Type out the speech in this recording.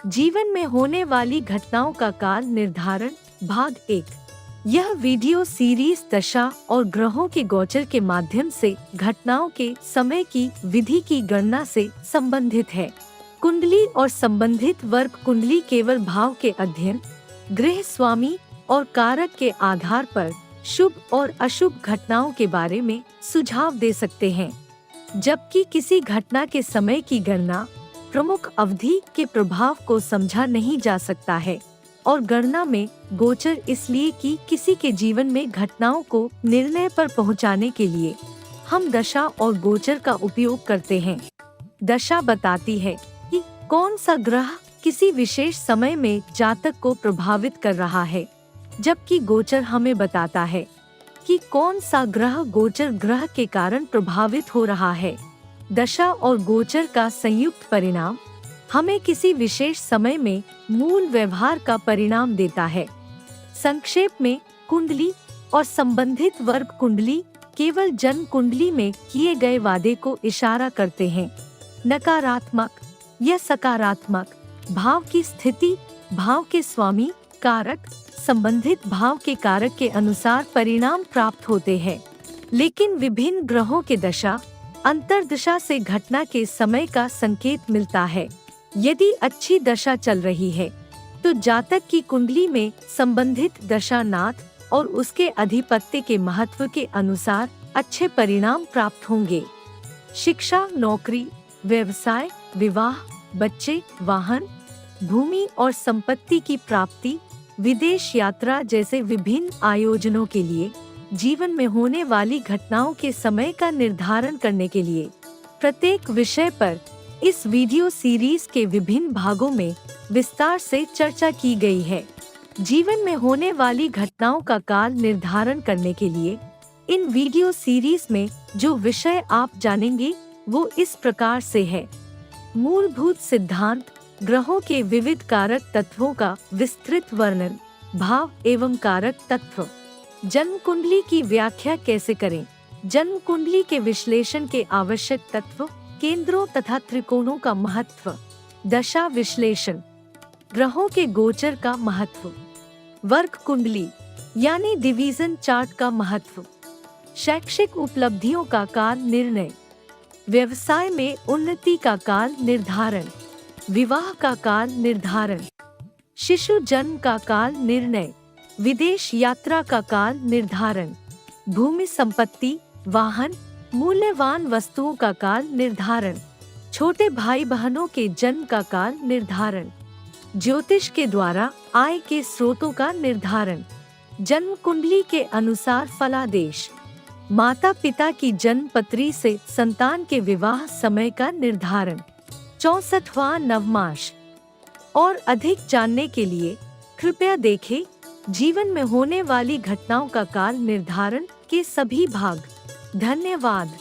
जीवन में होने वाली घटनाओं का काल निर्धारण भाग 1। यह वीडियो सीरीज दशा और ग्रहों के गोचर के माध्यम से घटनाओं के समय की विधि की गणना से संबंधित है। कुंडली और संबंधित वर्ग कुंडली केवल भाव के अध्ययन, गृह स्वामी और कारक के आधार पर शुभ और अशुभ घटनाओं के बारे में सुझाव दे सकते हैं, जबकि किसी घटना के समय की गणना प्रमुख अवधि के प्रभाव को समझा नहीं जा सकता है और गणना में गोचर इसलिए कि किसी के जीवन में घटनाओं को निर्णय पर पहुंचाने के लिए हम दशा और गोचर का उपयोग करते हैं। दशा बताती है कि कौन सा ग्रह किसी विशेष समय में जातक को प्रभावित कर रहा है, जबकि गोचर हमें बताता है कि कौन सा ग्रह गोचर ग्रह के कारण प्रभावित हो रहा है। दशा और गोचर का संयुक्त परिणाम हमें किसी विशेष समय में मूल व्यवहार का परिणाम देता है। संक्षेप में, कुंडली और संबंधित वर्ग कुंडली केवल जन्म कुंडली में किए गए वादे को इशारा करते हैं। नकारात्मक या सकारात्मक भाव की स्थिति भाव के स्वामी कारक संबंधित भाव के कारक के अनुसार परिणाम प्राप्त होते हैं, लेकिन विभिन्न ग्रहों के दशा अंतर्दशा से घटना के समय का संकेत मिलता है। यदि अच्छी दशा चल रही है तो जातक की कुंडली में संबंधित दशा नाथ और उसके अधिपत्य के महत्व के अनुसार अच्छे परिणाम प्राप्त होंगे। शिक्षा, नौकरी, व्यवसाय, विवाह, बच्चे, वाहन, भूमि और संपत्ति की प्राप्ति, विदेश यात्रा जैसे विभिन्न आयोजनों के लिए जीवन में होने वाली घटनाओं के समय का निर्धारण करने के लिए प्रत्येक विषय पर इस वीडियो सीरीज के विभिन्न भागों में विस्तार से चर्चा की गई है। जीवन में होने वाली घटनाओं का काल निर्धारण करने के लिए इन वीडियो सीरीज में जो विषय आप जानेंगे वो इस प्रकार से है। मूलभूत सिद्धांत, ग्रहों के विविध कारक तत्वों का विस्तृत वर्णन, भाव एवं कारक तत्व, जन्म कुंडली की व्याख्या कैसे करें, जन्म कुंडली के विश्लेषण के आवश्यक तत्व, केंद्रों तथा त्रिकोणों का महत्व, दशा विश्लेषण, ग्रहों के गोचर का महत्व, वर्ग कुंडली यानी डिवीजन चार्ट का महत्व, शैक्षिक उपलब्धियों का काल निर्णय, व्यवसाय में उन्नति का काल निर्धारण, विवाह का काल निर्धारण, शिशु जन्म का काल निर्णय, विदेश यात्रा का काल निर्धारण, भूमि संपत्ति, वाहन, मूल्यवान वस्तुओं का काल निर्धारण, छोटे भाई बहनों के जन्म का काल निर्धारण, ज्योतिष के द्वारा आय के स्रोतों का निर्धारण, जन्म कुंडली के अनुसार फलादेश, माता पिता की जन्म पत्री से संतान के विवाह समय का निर्धारण, 64वां नवमास। और अधिक जानने के लिए कृपया देखें जीवन में होने वाली घटनाओं का काल निर्धारण के सभी भाग। धन्यवाद।